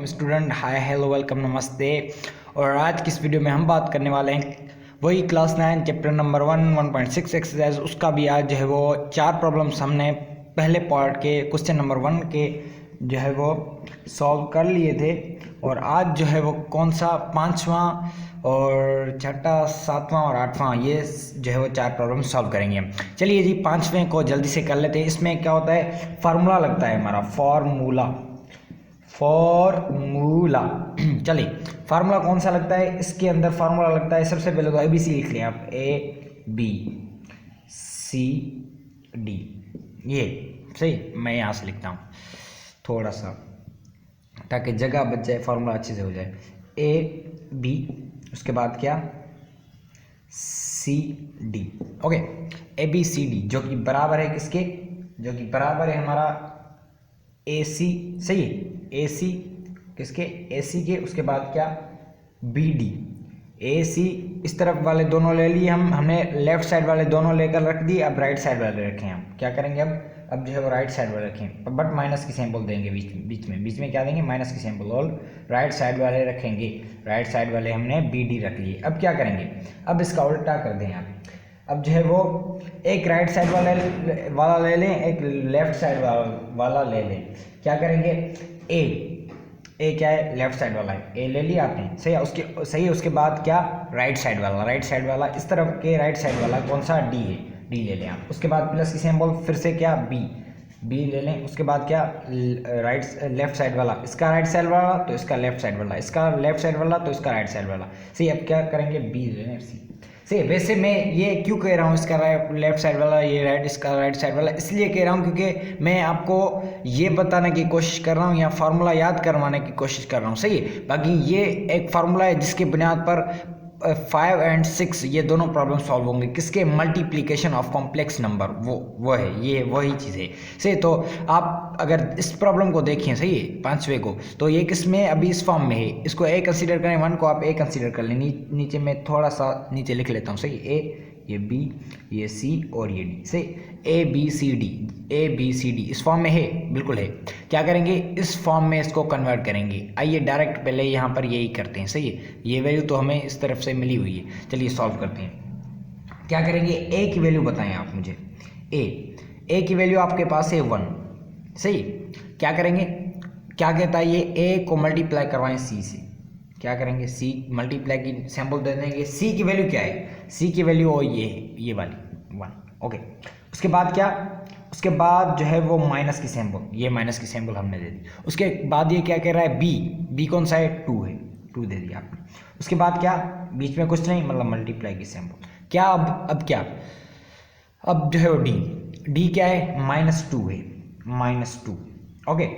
Student. Hi hello welcome नमस्ते। और आज की इस वीडियो में हम बात करने वाले हैं वही क्लास 9 चैप्टर नंबर 1.6 एक्सरसाइज। उसका भी आज जो है वो 4 प्रॉब्लम्स हमने पहले पार्ट के क्वेश्चन नंबर 1 के जो है वो सॉल्व कर लिए थे। और आज जो है वो कौन सा 5वां और 6वां 7वां और 8वां ये जो है वो 4 प्रॉब्लम सॉल्व करेंगे। चलिए जी 5वें को जल्दी से कर लेते हैं। इसमें क्या होता है, फार्मूला लगता है हमारा, फॉर्मूला। चलिए फार्मूला कौन सा लगता है, इसके अंदर फार्मूला लगता है सबसे पहले तो ABC लिख लें आप, ABCD। ये सही, मैं यहाँ से लिखता हूँ थोड़ा सा ताकि जगह बच जाए, फार्मूला अच्छे से हो जाए। AB उसके बाद क्या, CD। ओके, ABCD जो कि बराबर है किसके, जो कि बराबर है हमारा AC। सही है, AC किसके, AC के। उसके बाद क्या, BD। AC इस तरफ वाले दोनों ले लिए हमने लेफ्ट साइड वाले दोनों लेकर रख दिए। अब राइट साइड वाले रखें हम, क्या करेंगे अब जो है वो राइट साइड वाले रखें, बट माइनस की सिंबल देंगे बीच में क्या देंगे, माइनस की सिंबल। और राइट साइड वाले रखेंगे, राइट साइड वाले हमने BD रख लिए। अब क्या करेंगे, अब इसका उल्टा कर दें आप। अब जो है वो एक राइट साइड वाला ले लें, एक लेफ्ट साइड वाला ले लें। क्या करेंगे, ए क्या है, लेफ्ट साइड वाला है, ए ले लिया आपने। सही है, उसके बाद क्या, राइट साइड वाला इस तरफ के राइट साइड वाला कौन सा, डी है, डी ले लें आप। उसके बाद प्लस की सिंबल, फिर से क्या, बी ले लें। उसके बाद क्या, लेफ्ट साइड वाला, इसका राइट साइड वाला तो इसका लेफ्ट साइड वाला, इसका लेफ्ट साइड वाला तो इसका राइट साइड वाला। सही, अब क्या करेंगे, बी ले लें। सही, वैसे मैं ये क्यों कह रहा हूँ इसका लेफ्ट साइड वाला, ये इसका राइट साइड वाला, इसलिए कह रहा हूँ क्योंकि मैं आपको ये बताने की कोशिश कर रहा हूँ या फार्मूला याद करवाने की कोशिश कर रहा हूँ। सही है, बाकी ये एक फार्मूला है जिसके बुनियाद पर 5 और 6 ये दोनों प्रॉब्लम सॉल्व होंगे। किसके, मल्टीप्लिकेशन ऑफ कॉम्प्लेक्स नंबर, वो है, ये वही चीज़ है। सही, तो आप अगर इस प्रॉब्लम को देखें, सही है, 5वें को, तो ये किसमें अभी इस फॉर्म में है, इसको ए कंसीडर करें, 1 को आप ए कंसीडर कर लें। नीचे में थोड़ा सा नीचे लिख लेता हूँ। सही, ए, ये B, ये C और ये D। सही, ABCD इस फॉर्म में है, बिल्कुल है। क्या करेंगे, इस फॉर्म में इसको कन्वर्ट करेंगे। आइए डायरेक्ट पहले यहाँ पर यही करते हैं। सही है, ये वैल्यू तो हमें इस तरफ से मिली हुई है, चलिए सॉल्व करते हैं। क्या करेंगे, A की वैल्यू बताएं आप मुझे। A की वैल्यू आपके पास है 1। सही, क्या करेंगे, क्या कहता है ये, A को मल्टीप्लाई करवाएं C से। क्या करेंगे, C मल्टीप्लाई की सैम्पल दे देंगे। C की वैल्यू क्या है, C की वैल्यू ये है, ये वाली 1। ओके, उसके बाद क्या, उसके बाद जो है वो माइनस की सैम्पल, ये माइनस की सैम्पल हमने दे दी। उसके बाद ये क्या कह रहा है, B कौन सा है, 2 है, 2 दे दिया आपने। उसके बाद क्या, बीच में कुछ नहीं, मतलब मल्टीप्लाई की सैम्पल। क्या अब क्या, अब जो है वो D क्या है, -2 है, -2। Okay,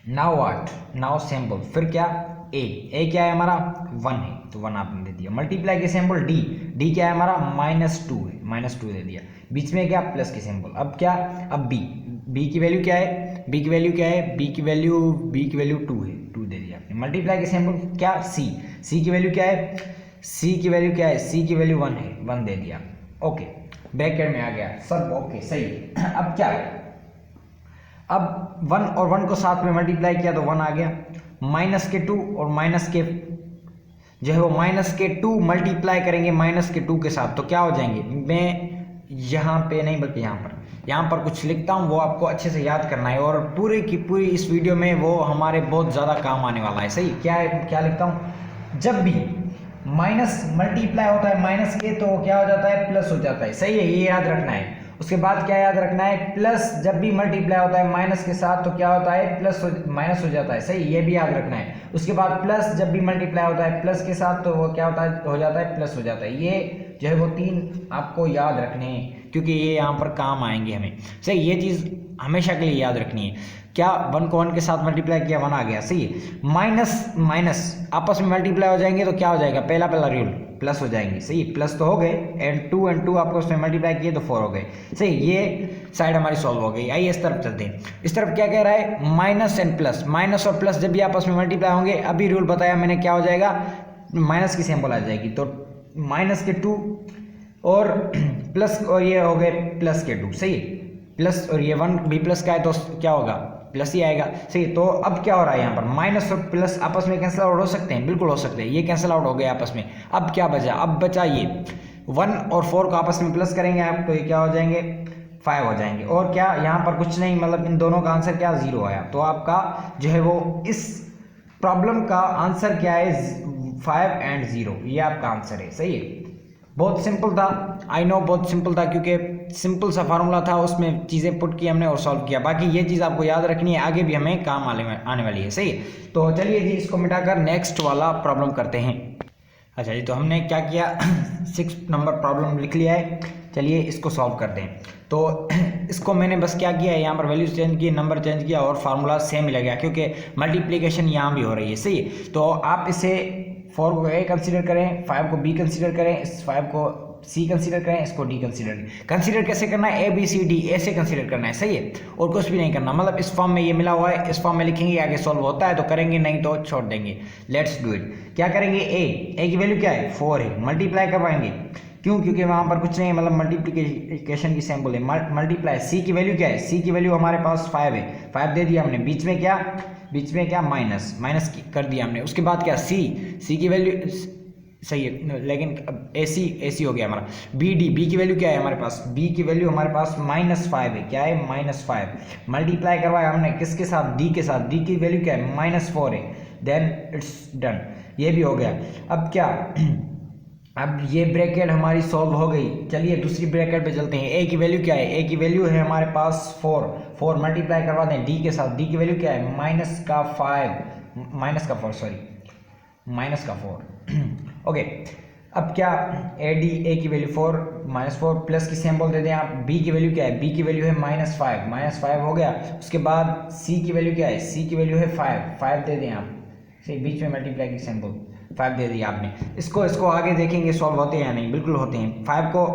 now what, now sample, फिर क्या, ए क्या है हमारा, 1 है, तो 1 आपने दे दिया। मल्टीप्लाई के सिंबल डी क्या है हमारा, -2 है, -2 दे दिया। बीच में क्या, प्लस की सिंबल। अब क्या, अब बी की वैल्यू क्या है, बी की वैल्यू 2 है, 2 दे दिया आपने। मल्टीप्लाई के सिंबल क्या, सी की वैल्यू क्या है, सी की वैल्यू 1 है, 1 दे दिया। ओके, ब्रैकेट में आ गया सब। ओके, सही है। अब क्या है, अब 1 और 1 को साथ में मल्टीप्लाई किया तो 1 आ गया। माइनस के 2 और माइनस के जो है वो -2 मल्टीप्लाई करेंगे -2 के साथ तो क्या हो जाएंगे। मैं यहाँ पे नहीं बल्कि यहाँ पर कुछ लिखता हूँ, वो आपको अच्छे से याद करना है और पूरी की पूरी इस वीडियो में वो हमारे बहुत ज़्यादा काम आने वाला है। सही, क्या है, क्या लिखता हूँ, जब भी माइनस मल्टीप्लाई होता है माइनस के तो क्या हो जाता है, प्लस हो जाता है। सही है, ये याद रखना है। उसके बाद क्या याद रखना है, प्लस जब भी मल्टीप्लाई होता है माइनस के साथ तो क्या होता है, माइनस हो जाता है। सही, ये भी याद रखना है। उसके बाद प्लस जब भी मल्टीप्लाई होता है प्लस के साथ तो वो क्या होता है, हो जाता है, प्लस हो जाता है। ये जो है वो 3 आपको याद रखने हैं क्योंकि ये यहाँ पर काम आएंगे हमें। सही, ये चीज़ हमेशा के लिए याद रखनी है। क्या, 1 को 1 के साथ मल्टीप्लाई किया, 1 आ गया। सही है, माइनस आपस में मल्टीप्लाई हो जाएंगे तो क्या हो जाएगा, पहला रूल प्लस हो जाएंगे। सही, प्लस तो हो गए, एंड 2 आपको उसमें मल्टीप्लाई किए तो 4 हो गए। सही, ये साइड हमारी सॉल्व हो गई। आइए इस तरफ चलते हैं। इस तरफ क्या कह रहा है, माइनस एंड प्लस, माइनस और प्लस जब भी आपस में मल्टीप्लाई होंगे, अभी रूल बताया मैंने, क्या हो जाएगा, माइनस की सैंपल आ जाएगी तो -2 और प्लस, और ये हो गए +2। सही, प्लस और ये 1 भी प्लस का है तो क्या होगा, प्लस ही आएगा। सही है, तो अब क्या हो रहा है यहाँ पर माइनस और प्लस आपस में कैंसिल आउट हो सकते हैं, बिल्कुल हो सकते हैं, ये कैंसिल आउट हो गए आपस में। अब क्या बचा, अब बचा ये 1 और 4 को आपस में प्लस करेंगे आप, तो ये क्या हो जाएंगे 5 हो जाएंगे। और क्या यहाँ पर कुछ नहीं, मतलब इन दोनों का आंसर क्या 0 आया। तो आपका जो है वो इस प्रॉब्लम का आंसर क्या है 5 एंड 0, ये आपका आंसर है। सही है, बहुत सिंपल था, आई नो बहुत सिंपल था, क्योंकि सिंपल सा फार्मूला था, उसमें चीज़ें पुट की हमने और सॉल्व किया। बाकी ये चीज़ आपको याद रखनी है, आगे भी हमें काम आने वाली है। सही है, तो चलिए जी इसको मिटाकर नेक्स्ट वाला प्रॉब्लम करते हैं। अच्छा जी, तो हमने क्या किया 6 नंबर प्रॉब्लम लिख लिया है, चलिए इसको सॉल्व करते हैं। तो इसको मैंने बस क्या किया है, यहाँ पर वैल्यूज चेंज की, नंबर चेंज किया और फार्मूला सेम ही लग गया, क्योंकि मल्टीप्लिकेशन यहाँ भी हो रही है। सही है, तो आप इसे 4 को ए कंसीडर करें, 5 को बी कंसीडर करें, इस 5 को सी कंसीडर करें, इसको डी कंसीडर कैसे करना है, ए बी सी डी ऐसे कंसीडर करना है। सही है, और कुछ भी नहीं करना, मतलब इस फॉर्म में ये मिला हुआ है, इस फॉर्म में लिखेंगे, आगे सॉल्व होता है तो करेंगे, नहीं तो छोड़ देंगे। Let's do it. क्या करेंगे, ए की वैल्यू क्या है 4 है, मल्टीप्लाई करवाएंगे, क्यों, क्योंकि वहाँ पर कुछ नहीं है, मतलब मल्टीप्लिकेशन की सैम्पल है, मल्टीप्लाई। सी की वैल्यू क्या है, सी की वैल्यू हमारे पास 5 है, 5 दे दिया हमने, बीच में क्या माइनस कर दिया हमने। उसके बाद क्या सी की वैल्यू सही है, लेकिन ए सी हो गया हमारा। बी की वैल्यू क्या है हमारे पास, बी की वैल्यू हमारे पास -5 है, क्या है -5। मल्टीप्लाई करवाया हमने किसके साथ, डी के साथ, डी की वैल्यू क्या है -4 है, देन इट्स डन, ये भी हो गया। अब क्या अब ये ब्रैकेट हमारी सॉल्व हो गई। चलिए दूसरी ब्रैकेट पे चलते हैं। ए की वैल्यू क्या है, ए की वैल्यू है हमारे पास 4 मल्टीप्लाई करवा दें डी के साथ, डी की वैल्यू क्या है -4 ओके। अब क्या ए की वैल्यू 4 -4 प्लस की सिंबल दे दें आप। बी की वैल्यू क्या है, बी की वैल्यू है -5 हो गया। उसके बाद सी की वैल्यू क्या है, सी की वैल्यू है 5 दे दें आप, सही, बीच में मल्टीप्लाई की सिंबल 5 दे दिया आपने। इसको आगे देखेंगे सॉल्व होते हैं या नहीं, बिल्कुल होते हैं। 4 को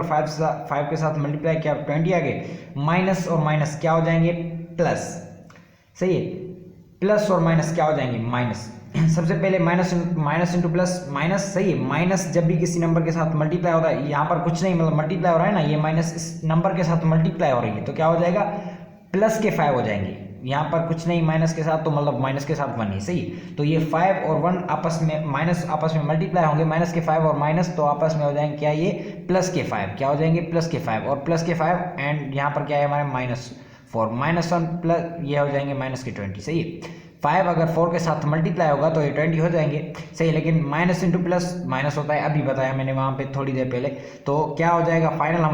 5 के साथ मल्टीप्लाई किया 20 आ गए, माइनस और माइनस क्या हो जाएंगे प्लस। सही है, प्लस और माइनस क्या हो जाएंगे माइनस। सबसे पहले माइनस इंटू प्लस माइनस। सही है, माइनस जब भी किसी नंबर के साथ मल्टीप्लाई होता है, यहाँ पर कुछ नहीं, मतलब मल्टीप्लाई हो रहा है ना, ये माइनस इस नंबर के साथ मल्टीप्लाई हो रही है, तो क्या हो जाएगा प्लस के 5 हो जाएंगे। यहाँ पर कुछ नहीं माइनस के साथ, तो मतलब माइनस के साथ 1 है। सही, तो ये 5 और 1 आपस में आपस में मल्टीप्लाई होंगे, माइनस के 5 और माइनस, तो आपस में हो जाएंगे क्या, ये प्लस के 5, क्या हो जाएंगे प्लस के 5 और प्लस के 5, एंड यहाँ पर क्या है हमारे -4 -1 प्लस ये हो जाएंगे -20। सही है, 5 अगर 4 के साथ मल्टीप्लाई होगा तो ये 20 हो जाएंगे। सही, लेकिन माइनस इंटू प्लस माइनस होता है, अभी बताया मैंने वहाँ पे थोड़ी देर पहले। तो क्या हो जाएगा फाइनल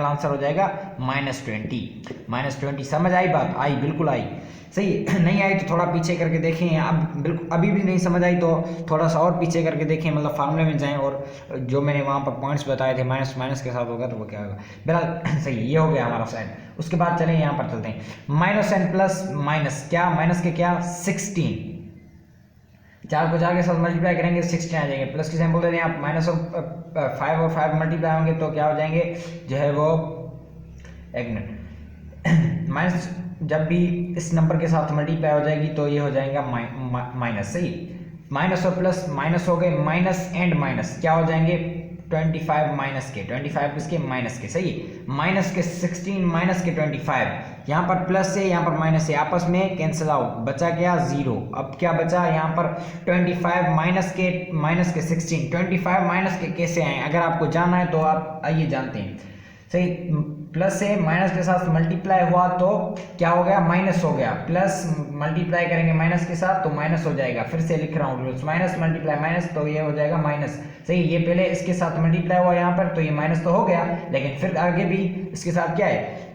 आंसर हो जाएगा -20। समझ आई बात, आई, बिल्कुल आई। सही, नहीं आई तो थोड़ा पीछे करके देखें, अब बिल्कुल अभी भी नहीं समझ आई तो थोड़ा सा और पीछे करके देखें, मतलब फार्मूले में जाएं और जो मैंने वहाँ पर पॉइंट्स बताए थे माइनस के साथ होगा तो वो क्या होगा। बहरहाल सही, ये हो गया हमारा साइड। उसके बाद चलें यहाँ पर चलते हैं, माइनस एंड प्लस माइनस क्या, माइनस के क्या 16, 4 को 4 के साथ मल्टीप्लाई करेंगे 16 आ जाएंगे। प्लस की सैंपल दे दें आप, माइनस और 5 और 5 मल्टीप्लाई होंगे तो क्या हो जाएंगे, जो है वो एक मिनट माइनस जब भी इस नंबर के साथ मल्टीप्लाई हो जाएगी तो ये हो जाएगा माइनस। सही, माइनस और प्लस माइनस हो गए, माइनस एंड माइनस क्या हो जाएंगे 25 माइनस के 25 किसके माइनस के। सही, माइनस के 16 माइनस के 25, यहाँ पर प्लस है यहाँ पर माइनस है, आपस में कैंसिल आउट, बचा क्या 0। अब क्या बचा यहाँ पर 25 माइनस के 16, 25 माइनस के कैसे आए, अगर आपको जानना है तो आप आइए जानते हैं। सही, प्लस से माइनस के साथ मल्टीप्लाई हुआ तो क्या हो गया माइनस हो गया, प्लस मल्टीप्लाई करेंगे माइनस के साथ तो माइनस हो जाएगा। फिर से लिख रहा हूँ रूल्स, माइनस मल्टीप्लाई माइनस, तो ये हो जाएगा माइनस। सही, ये पहले इसके साथ मल्टीप्लाई हुआ यहाँ पर तो ये माइनस तो हो गया, लेकिन फिर आगे भी इसके साथ क्या है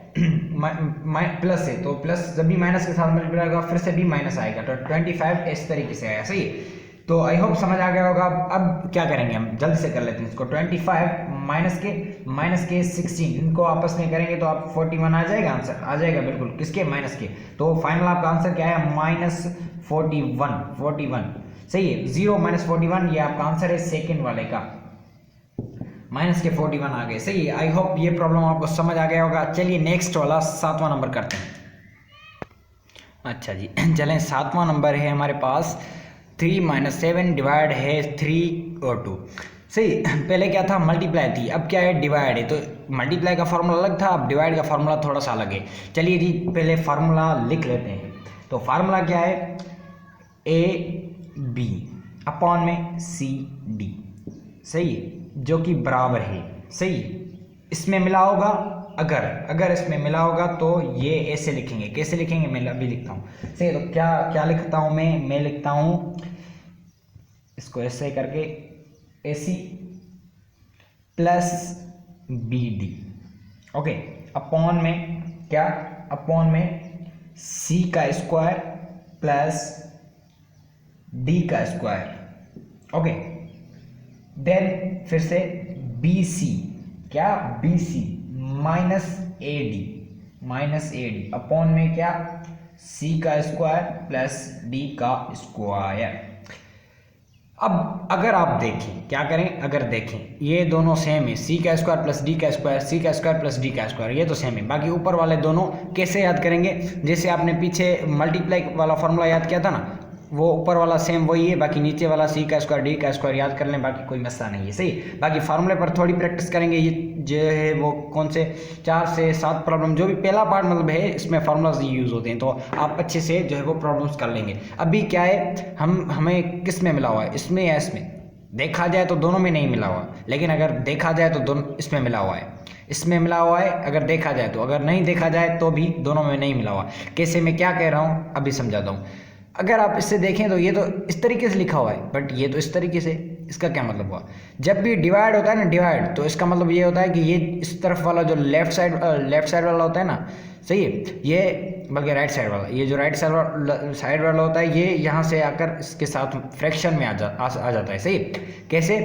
प्लस है, तो प्लस जब भी माइनस के साथ मल्टीप्लाई होगा फिर से भी माइनस आएगा, तो 25 इस तरीके से आया। सही, तो आई होप समझ आ गया होगा। अब क्या करेंगे हम जल्दी से कर लेते हैं इसको, 25 माइनस के 16 इनको आपस में करेंगे तो आप 41 आ जाएगा, आंसर आ जाएगा बिल्कुल किसके माइनस के। तो फाइनल आपका आंसर क्या है -41। सही है, 0 -41 ये आपका आंसर है सेकंड वाले का, माइनस के 41 आ गए। सही है, आई होप ये प्रॉब्लम आपको समझ आ गया होगा। चलिए नेक्स्ट वाला 7वां नंबर करते हैं। अच्छा जी, चलें 7वां नंबर है हमारे पास 3 - 7 डिवाइड है 3 और 2। सही। पहले क्या था, मल्टीप्लाई थी, अब क्या है, डिवाइड है। तो मल्टीप्लाई का फार्मूला अलग था, अब डिवाइड का फार्मूला थोड़ा सा अलग है। चलिए जी पहले फार्मूला लिख लेते हैं। तो फार्मूला क्या है, ए बी अपॉन में सी डी, सही है, जो कि बराबर है, सही है। इसमें मिला होगा, अगर इसमें मिला होगा तो ये ऐसे लिखेंगे। कैसे लिखेंगे, मैं अभी लिखता हूँ, सही। तो क्या क्या लिखता हूँ मैं लिखता हूँ इसको ऐसे करके, A C plus B D, okay, upon में क्या, अपॉन में सी का स्क्वायर प्लस डी का स्क्वायर, ओके। देन फिर से बी सी, क्या, B C minus A D upon में क्या, सी का स्क्वायर प्लस डी का स्क्वायर। अब अगर आप देखें, क्या करें, अगर देखें ये दोनों सेम है, सी का स्क्वायर प्लस डी का स्क्वायर, सी का स्क्वायर प्लस डी का स्क्वायर, ये तो सेम है। बाकी ऊपर वाले दोनों कैसे याद करेंगे, जैसे आपने पीछे मल्टीप्लाई वाला फॉर्मूला याद किया था ना, वो ऊपर वाला सेम वही है, बाकी नीचे वाला सी का स्क्वायर डी का स्क्वायर याद कर लें, बाकी कोई मसला नहीं है, सही। बाकी फार्मूले पर थोड़ी प्रैक्टिस करेंगे। ये जो है वो कौन से 4 से 7 प्रॉब्लम, जो भी पहला पार्ट मतलब है, इसमें फार्मूलाज यूज़ होते हैं, तो आप अच्छे से जो है वो प्रॉब्लम्स कर लेंगे। अभी क्या है, हमें किस में मिला हुआ है, इसमें या इसमें, देखा जाए तो दोनों में नहीं मिला हुआ, लेकिन अगर देखा जाए तो दोनों इसमें मिला हुआ है, इसमें मिला हुआ है अगर देखा जाए तो, अगर नहीं देखा जाए तो भी दोनों में नहीं मिला हुआ। कैसे, मैं क्या कह रहा हूँ अभी समझाता हूँ। अगर आप इससे देखें तो ये तो इस तरीके से लिखा हुआ है, बट ये तो इस तरीके से, इसका क्या मतलब हुआ, जब भी डिवाइड होता है ना, डिवाइड, तो इसका मतलब ये होता है कि ये इस तरफ वाला जो लेफ्ट साइड वाला होता है ना, सही है, ये बल्कि राइट साइड वाला, ये जो राइट साइड वाला होता है, ये यहाँ से आकर इसके साथ फ्रैक्शन में आ जाता है, सही। कैसे,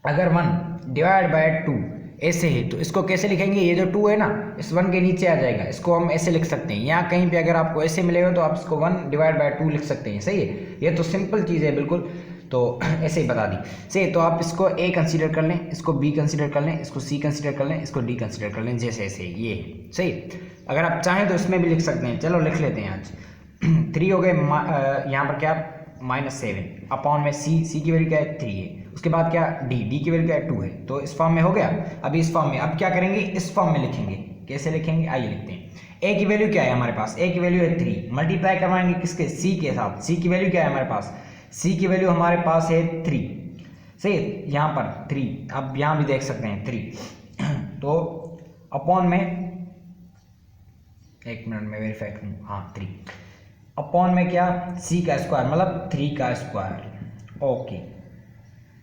अगर 1 डिवाइड बाय 2 ऐसे है, तो इसको कैसे लिखेंगे, ये जो 2 है ना, इस 1 के नीचे आ जाएगा, इसको हम ऐसे लिख सकते हैं। यहाँ कहीं पे अगर आपको ऐसे मिलेगा तो आप इसको 1 डिवाइड बाय 2 लिख सकते हैं, सही है। ये तो सिंपल चीज़ है बिल्कुल, तो ऐसे ही बता दी, सही। तो आप इसको ए कंसीडर कर लें, इसको बी कंसीडर कर लें, इसको सी कंसीडर कर लें, इसको डी कंसीडर कर लें, जैसे ऐसे ये है, सही। अगर आप चाहें तो इसमें भी लिख सकते हैं, चलो लिख लेते हैं आज। 3 हो गए, यहाँ पर क्या, -7 अपॉन में सी की वैल्यू क्या है, 3 है। उसके बाद क्या, डी की वैल्यू क्या है, 2 है। तो इस फॉर्म में हो गया। अभी इस फॉर्म में, अब क्या करेंगे, इस फॉर्म में लिखेंगे। कैसे लिखेंगे, आइए लिखते हैं। ए की वैल्यू क्या है हमारे पास, ए की वैल्यू है 3, मल्टीप्लाई करवाएंगे किसके, सी के साथ। सी की वैल्यू क्या है हमारे पास, सी की वैल्यू हमारे पास है 3, सही, यहाँ पर 3, अब यहाँ भी देख सकते हैं 3। तो अपॉन में, एक मिनट में वेरीफाई करूँ, हाँ 3 अपॉन में क्या, सी का स्क्वायर मतलब 3 का स्क्वायर, ओके।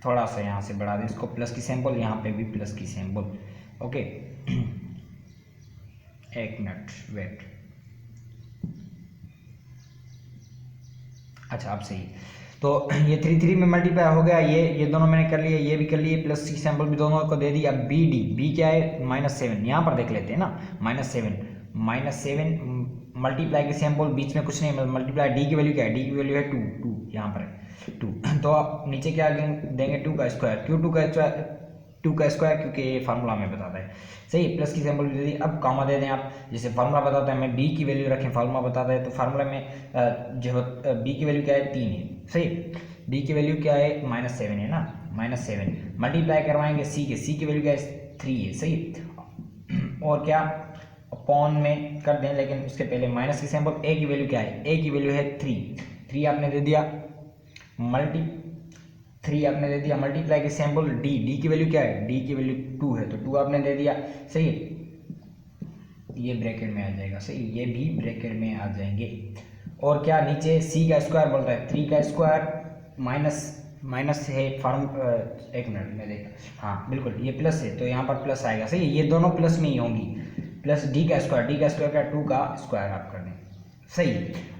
थोड़ा सा यहाँ से बढ़ा दें इसको, प्लस की सिंबल, यहाँ पे भी प्लस की सिंबल, ओके। एक मिनट वेट, अच्छा अब सही। तो ये 3 में मल्टीप्लाई हो गया, ये दोनों मैंने कर लिए, ये भी कर लिए, प्लस की सिंबल भी दोनों को दे दी। अब बी क्या है, -7, यहाँ पर देख लेते हैं ना, -7 मल्टीप्लाई की सिंबल, बीच में कुछ नहीं, मल्टीप्लाई, डी की वैल्यू क्या है, डी की वैल्यू है 2, यहाँ पर है 2। तो आप नीचे क्या देंगे, 2 का स्क्वायर, क्यों 2 का स्क्वायर, क्योंकि ये फार्मूला में बताता है, सही। प्लस की सिंबल दे दी। अब कामा दे दें आप, जैसे फार्मूला बताता है, मैं बी की वैल्यू रखें, फार्मूला बताता है, तो फार्मूला में जो बी की वैल्यू क्या है, 3 है, सही। डी की वैल्यू क्या है, -7 है ना, -7 मल्टीप्लाई करवाएंगे सी की वैल्यू क्या है, 3 है, सही। और क्या, अपॉन में कर दें, लेकिन उसके पहले माइनस की सिंबल। ए की वैल्यू क्या है, ए की वैल्यू है 3 आपने दे दिया, 3 आपने दे दिया, मल्टीप्लाई की सिंबल, डी की वैल्यू क्या है, डी की वैल्यू 2 है, तो 2 आपने दे दिया, सही है। ये ब्रैकेट में आ जाएगा, सही, ये भी ब्रैकेट में आ जाएंगे। और क्या, नीचे सी का स्क्वायर बोल रहा है, 3 का स्क्वायर माइनस है, फॉर्म, एक मिनट में देखा, हाँ बिल्कुल ये प्लस है, तो यहाँ पर प्लस आएगा, सही है। ये दोनों प्लस में ही होंगी, प्लस डी का स्क्वायर का 2 का स्क्वायर आप कर दें, सही।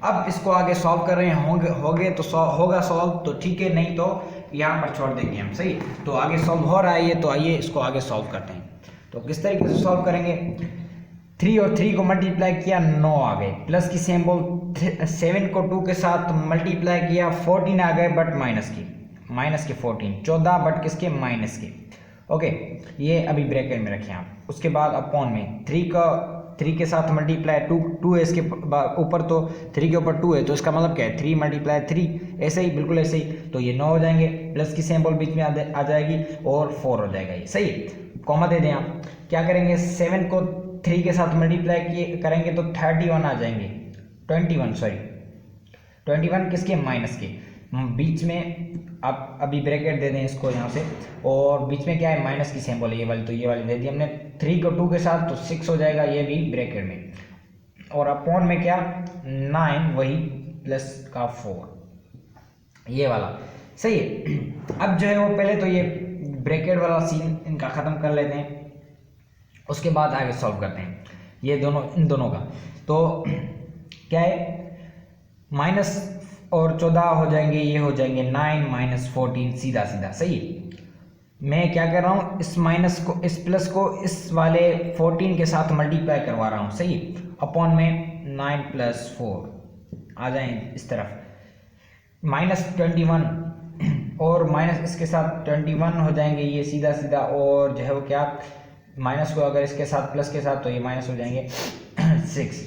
अब इसको आगे सॉल्व कर रहे हैं, होगे तो होगा सॉल्व तो ठीक है, नहीं तो यहाँ पर छोड़ देंगे हम, सही। तो आगे सॉल्व हो रहा है ये, तो आइए इसको आगे सॉल्व करते हैं। तो किस तरीके से सॉल्व करेंगे, 3 और 3 को मल्टीप्लाई किया, 9 आ गए, प्लस की सिंबल, 7 को 2 के साथ मल्टीप्लाई किया, 14 आ गए, बट माइनस के 14, 14 बट किसके, माइनस के, ओके। ये अभी ब्रैकेट में रखें आप। उसके बाद अपॉन में 3 का 3 के साथ मल्टीप्लाई 2 है इसके ऊपर, तो 3 के ऊपर 2 है, तो इसका मतलब क्या है 3 मल्टीप्लाई 3, ऐसे ही बिल्कुल ऐसे ही, तो ये 9 हो जाएंगे, प्लस की सिंबल बीच में आ जाएगी और 4 हो जाएगा, ये सही है। कॉमा दे दें आप, क्या करेंगे 7 को 3 के साथ मल्टीप्लाई करेंगे तो 31 आ जाएंगे, 21 किसके, माइनस के, बीच में आप अभी ब्रैकेट दे दें इसको यहाँ से, और बीच में क्या है माइनस की सिंबल है ये वाली, तो ये वाली दे दी हमने, 3 को 2 के साथ तो 6 हो जाएगा, ये भी ब्रैकेट में, और अपॉन में क्या 9 वही प्लस का 4, ये वाला सही है। अब जो है वो पहले तो ये ब्रैकेट वाला सीन इनका ख़त्म कर लेते हैं, उसके बाद आगे सॉल्व करते हैं ये दोनों, इन दोनों का। तो क्या है माइनस और 14 हो जाएंगे, ये हो जाएंगे 9 माइनस 14, सीधा सीधा सही है। मैं क्या कर रहा हूँ, इस माइनस को, इस प्लस को इस वाले 14 के साथ मल्टीप्लाई करवा रहा हूँ, सही है, अपॉन में 9 प्लस 4 आ जाए इस तरफ, माइनस 21 और माइनस इसके साथ 21 हो जाएंगे, ये सीधा सीधा, और जो है वो क्या माइनस को अगर इसके साथ प्लस के साथ तो ये माइनस हो जाएंगे 6,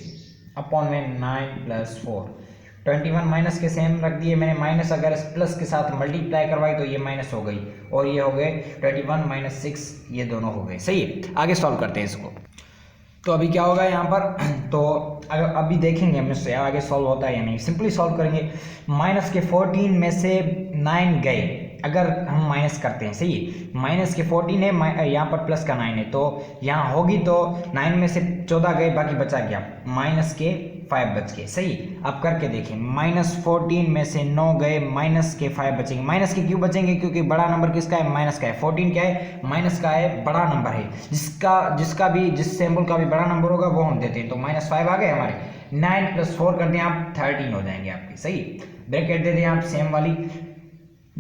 अपॉन में 9 प्लस 4, 21 माइनस के सेम रख दिए मैंने, माइनस अगर इस प्लस के साथ मल्टीप्लाई करवाई तो ये माइनस हो गई, और ये हो गए 21 माइनस 6, ये दोनों हो गए, सही है। आगे सॉल्व करते हैं इसको, तो अभी क्या होगा यहाँ पर, तो अगर अभी देखेंगे हम इससे आगे सॉल्व होता है या नहीं, सिंपली सॉल्व करेंगे। माइनस के 14 में से 9 गए, अगर हम माइनस करते हैं, सही है, माइनस के 14 है, यहाँ पर प्लस का 9 है, तो यहाँ होगी तो 9 में से 14 गए, बाकी बचा गया माइनस के 5 बच गए, सही। अब करके देखें, माइनस 14 में से 9 गए, माइनस के 5 बचेंगे। माइनस के क्यों बचेंगे, क्योंकि बड़ा नंबर किसका है, माइनस का है। 14 क्या है, माइनस का है, बड़ा नंबर है, जिस सिंबल का भी बड़ा नंबर होगा वो हम देते हैं, तो माइनस 5 आ गए हमारे। 9 प्लस 4 कर दें आप, 13 हो जाएंगे आपके, सही। ब्रैकेट दे दें आप सेम वाली,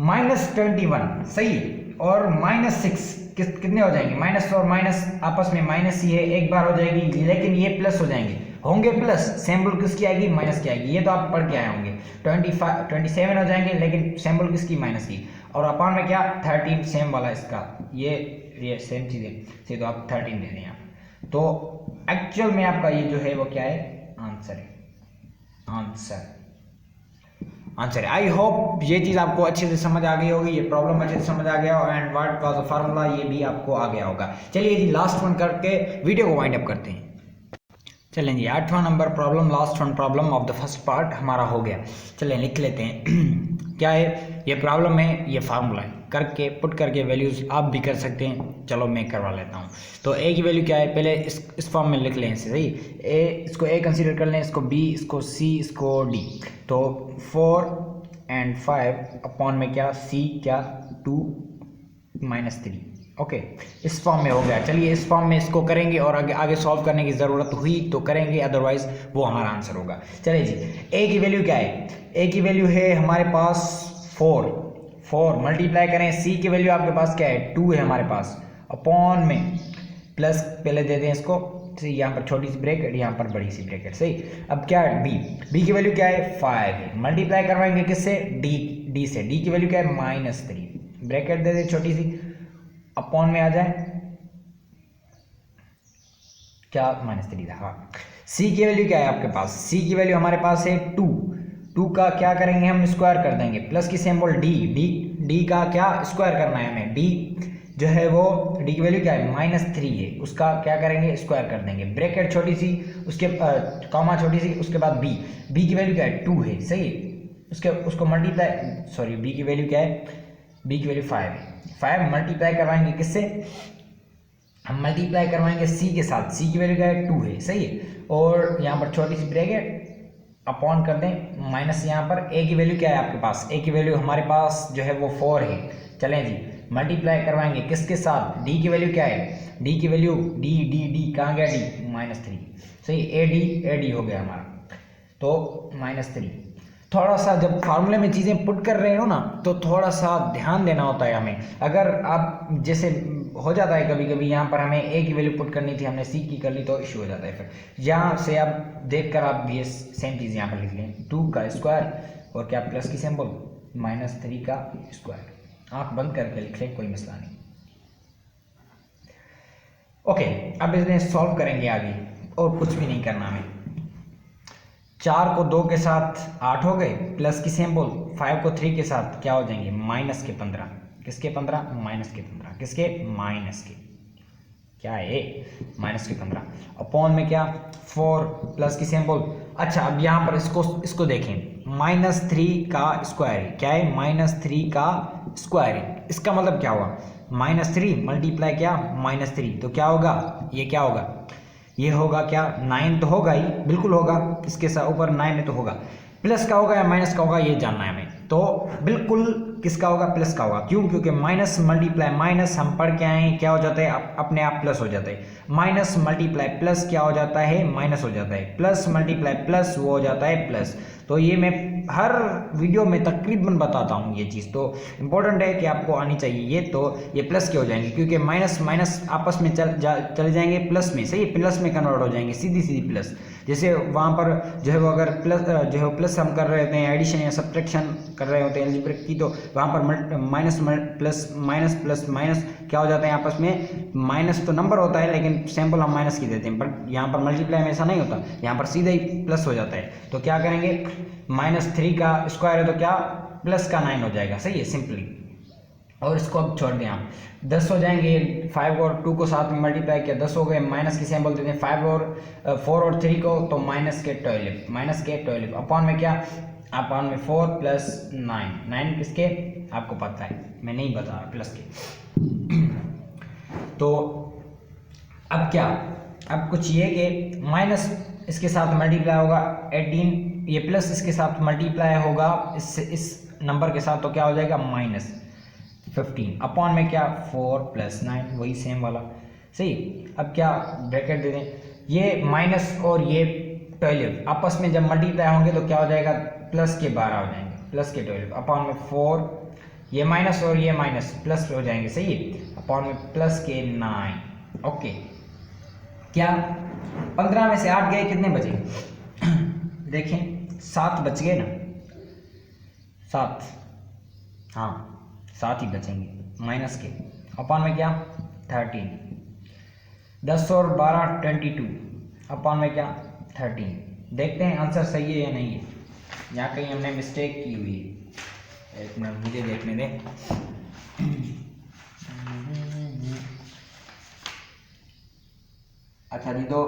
माइनस 21 सही, और माइनस 6 कितने हो जाएंगे, माइनस और माइनस आपस में माइनस ही है, एक बार हो जाएगी, लेकिन ये प्लस हो जाएंगे, होंगे प्लस, सिंबल किसकी आएगी, माइनस की आएगी, ये तो आप पढ़ के आए होंगे। 27 हो जाएंगे, लेकिन सिंबल किसकी, माइनस की, और अपॉन में क्या 13 सेम वाला इसका, ये सेम चीज़ है, तो आप 13 दे दें आप। तो एक्चुअल में आपका ये जो है वो क्या है, आंसर है, आंसर है। आई होप ये चीज़ आपको अच्छे से समझ आ गई होगी, ये प्रॉब्लम अच्छे से समझ आ गया, and what was the formula ये भी आपको आ गया होगा। चलिए जी लास्ट वन करके वीडियो को वाइंड अप करते हैं। चलें जी 8वां number problem, last one problem of the first part हमारा हो गया। चलें लिख लेते हैं क्या है ये प्रॉब्लम है, ये फार्मूला है, करके पुट करके वैल्यूज़ आप भी कर सकते हैं। चलो मैं करवा लेता हूँ। तो ए की वैल्यू क्या है, पहले इस फॉर्म में लिख लें इसे, सही। इसको ए कंसीडर कर लें, इसको बी, इसको सी, इसको डी। तो 4 and 5 अपॉन में क्या सी, क्या 2 माइनस 3, ओके इस फॉर्म में हो गया। चलिए इस फॉर्म में इसको करेंगे, और आगे सॉल्व करने की ज़रूरत हुई तो करेंगे, अदरवाइज वो हमारा आंसर होगा। चलिए जी ए की वैल्यू क्या है, ए की वैल्यू है हमारे पास 4 मल्टीप्लाई करें, सी की वैल्यू आपके पास क्या है 2 है हमारे पास, अपॉन में प्लस पहले दे दें इसको, यहाँ पर छोटी सी ब्रैकेट, यहाँ पर बड़ी सी ब्रैकेट, सही। अब क्या है बी की वैल्यू क्या है 5 है, मल्टीप्लाई करवाएंगे किससे, डी से, डी की वैल्यू क्या है -3, ब्रैकेट दे दें छोटी सी, अपॉन में आ जाए क्या -3 था, हाँ। सी की वैल्यू क्या है आपके पास, सी की वैल्यू हमारे पास है 2 का क्या करेंगे हम, स्क्वायर कर देंगे, प्लस की सिंबल डी का क्या स्क्वायर करना है हमें, डी जो है वो डी की वैल्यू क्या है -3 है, उसका क्या करेंगे स्क्वायर कर देंगे, ब्रैकेट छोटी सी, उसके कॉमा छोटी सी, उसके बाद बी की वैल्यू क्या है 2 है, सही। उसको मल्टीप्लाई, सॉरी बी की वैल्यू क्या है, बी की वैल्यू 5 है, 5 मल्टीप्लाई करवाएंगे किससे, हम मल्टीप्लाई करवाएंगे सी के साथ, सी की वैल्यू क्या है 2 है, सही है। और यहाँ पर छोटी सी ब्रैकेट अपॉन कर दें, माइनस यहाँ पर ए की वैल्यू क्या है आपके पास, ए की वैल्यू हमारे पास जो है वो 4 है। चलें जी मल्टीप्लाई करवाएंगे किसके साथ, डी की वैल्यू क्या है, डी की वैल्यू डी कहाँ गया, डी -3, सही। ए डी हो गया हमारा, तो -3। थोड़ा सा जब फार्मूले में चीज़ें पुट कर रहे हो ना, तो थोड़ा सा ध्यान देना होता है हमें। अगर आप जैसे हो जाता है कभी कभी, यहाँ पर हमें ए की वैल्यू पुट करनी थी, हमने सी की कर ली, तो इशू हो जाता है। फिर यहाँ से आप देख कर आप भी सेम चीज़ यहाँ पर लिख लें, 2 का स्क्वायर और क्या प्लस की सिंबल, -3 का स्क्वायर, आँख बंद करके लिख लें, कोई मसला नहीं। ओके अब इसमें सॉल्व करेंगे आगे। और कुछ भी नहीं करना हमें। 4 को 2 के साथ 8 हो गए, प्लस की सिंबल 5 को 3 के साथ क्या हो जाएंगे, माइनस के 15। किसके 15, माइनस के 15। किसके, माइनस के, क्या है, माइनस के 15 अपॉन में क्या 4 प्लस की सिंबल। अच्छा अब यहाँ पर इसको देखें, -3 का स्क्वायर है, क्या है, -3 का स्क्वायर है। इसका मतलब क्या हुआ, -3 मल्टीप्लाई क्या, -3, तो क्या होगा, ये क्या होगा, ये होगा क्या, 9 तो होगा ही, बिल्कुल होगा, इसके साथ ऊपर 9 है तो होगा। प्लस का होगा या माइनस का होगा ये जानना है हमें, तो बिल्कुल किसका होगा, प्लस का होगा। क्यों, क्योंकि माइनस मल्टीप्लाई माइनस हम पढ़ के आए हैं क्या हो जाता है, अपने आप प्लस हो जाता है। माइनस मल्टीप्लाई प्लस क्या हो जाता है, माइनस हो जाता है। प्लस मल्टीप्लाई प्लस वो हो जाता है प्लस। तो ये मैं हर वीडियो में तकरीबन बताता हूँ ये चीज़, तो इम्पोर्टेंट है कि आपको आनी चाहिए ये। तो ये प्लस के हो जाएंगे क्योंकि माइनस माइनस आपस में चले जाएंगे प्लस में, सही, प्लस में कन्वर्ट हो जाएंगे, सीधी सीधी प्लस। जैसे वहाँ पर जो है वो अगर प्लस जो है प्लस हम कर रहे होते हैं, एडिशन या सब्ट्रैक्शन कर रहे होते हैं अलजेब्रिक की, तो वहाँ पर माइनस प्लस माइनस क्या हो जाता है आपस में, माइनस तो नंबर होता है लेकिन सैंपल हम माइनस की देते हैं, बट यहाँ पर मल्टीप्लाई में ऐसा नहीं होता, यहाँ पर सीधा ही प्लस हो जाता है। तो क्या करेंगे, -3 का स्क्वायर है तो क्या, प्लस का 9 हो जाएगा, सही है, सिंपली। और इसको अब छोड़ दें आप, 10 हो जाएंगे, 5 और 2 को साथ में मल्टीप्लाई किया 10 हो गए, माइनस की सिंबल देते हैं 5 और 4 और 3 को, तो -12 अपॉन में क्या, अपॉन में 4 प्लस 9 किसके, आपको पता है, मैं नहीं बता रहा, प्लस के। तो अब क्या, अब कुछ ये कि माइनस इसके साथ मल्टीप्लाई होगा 18, ये प्लस इसके साथ मल्टीप्लाई होगा इस नंबर के साथ, तो क्या हो जाएगा, -15 अपॉन में क्या 4 प्लस 9, वही सेम वाला, सही। अब क्या ब्रैकेट दे दें, ये माइनस और ये 12 आपस में जब मल्टीप्लाई होंगे तो क्या हो जाएगा, प्लस के 12 हो जाएंगे, प्लस के 12 अपॉन में 4, ये माइनस और ये माइनस प्लस हो जाएंगे, सही है, अपॉन में प्लस के 9। ओके, क्या 15 में से 8 गए, कितने बचे, देखें 7 बच गए ना, 7, हाँ 7 ही बचेंगे माइनस के, अपॉन में क्या 13, 10 और 12 22, अपॉन में क्या 13। देखते हैं आंसर सही है या नहीं है, यहाँ कहीं हमने मिस्टेक की हुई है, एक मिनट मुझे देखने दें। अच्छा जी, तो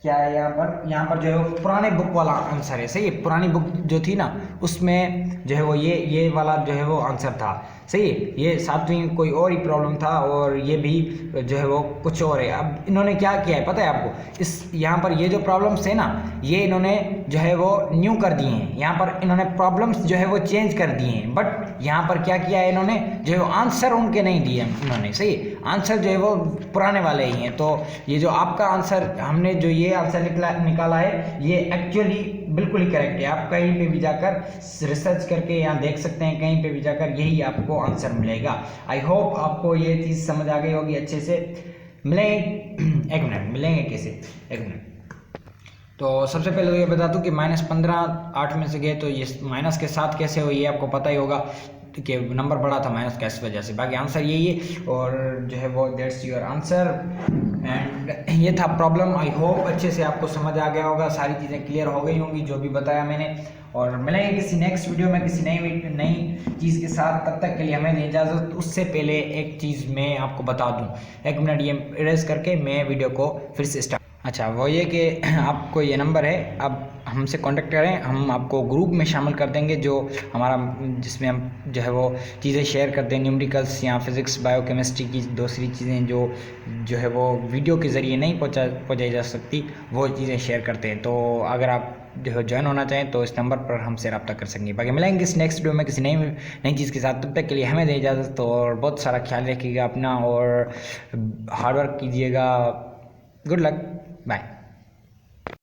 क्या है यहाँ पर जो है पुराने बुक वाला आंसर है, सही है, पुरानी बुक जो थी ना उसमें जो है वो ये वाला जो है वो आंसर था, सही है। ये 7वीं कोई और ही प्रॉब्लम था और ये भी जो है वो कुछ और है। अब इन्होंने क्या किया है पता है आपको, इस यहाँ पर ये जो प्रॉब्लम्स है ना, ये इन्होंने जो है वो न्यू कर दिए हैं, यहाँ पर इन्होंने प्रॉब्लम्स जो है वो चेंज कर दिए हैं, बट यहाँ पर क्या किया है इन्होंने, जो है वो आंसर उनके नहीं दिए इन्होंने, सही, आंसर जो है वो पुराने वाले ही हैं। तो ये जो आपका आंसर हमने जो ये आंसर निकाला है ये एक्चुअली बिल्कुल ही करेक्ट है। आप कहीं पे भी जाकर रिसर्च करके यहाँ देख सकते हैं, कहीं पे भी जाकर यही आपको आंसर मिलेगा। आई होप आपको ये चीज़ समझ आ गई होगी अच्छे से। मिलेंगे एक मिनट, मिलेंगे कैसे, एक मिनट। तो सबसे पहले तो ये बता दूं कि -15 8 में से गए, तो ये माइनस के साथ कैसे हो ये आपको पता ही होगा कि नंबर बड़ा था माइनस का, इस वजह से। बाकी आंसर यही है और जो है वो दैट्स योर आंसर एंड ये था प्रॉब्लम। आई होप अच्छे से आपको समझ आ गया होगा, सारी चीज़ें क्लियर हो गई होंगी जो भी बताया मैंने। और मिलेंगे किसी नेक्स्ट वीडियो में किसी नई चीज़ के साथ, तब तक के लिए हमें दें इजाज़त। उससे पहले एक चीज़ मैं आपको बता दूँ, एक मिनट ये इरेज करके मैं वीडियो को फिर से स्टार्ट। अच्छा, वो ये कि आपको ये नंबर है, अब हमसे कांटेक्ट करें, हम आपको ग्रुप में शामिल कर देंगे जो हमारा, जिसमें हम जो है वो चीज़ें शेयर करते हैं, न्यूमेरिकल्स या फिज़िक्स बायोकेमिस्ट्री की दूसरी चीज़ें जो है वो वीडियो के ज़रिए नहीं पहुँचाई जा सकती, वो चीज़ें शेयर करते हैं। तो अगर आप जो है ज्वाइन होना चाहें तो इस नंबर पर हमसे रब्ता कर सकेंगे। बाकी मिलेंगे इस नेक्स्ट वीडियो में किसी नई चीज़ के साथ, तब तक के लिए हमें दें इजाज़त और बहुत सारा ख्याल रखिएगा अपना और हार्डवर्क कीजिएगा। Good luck, bye.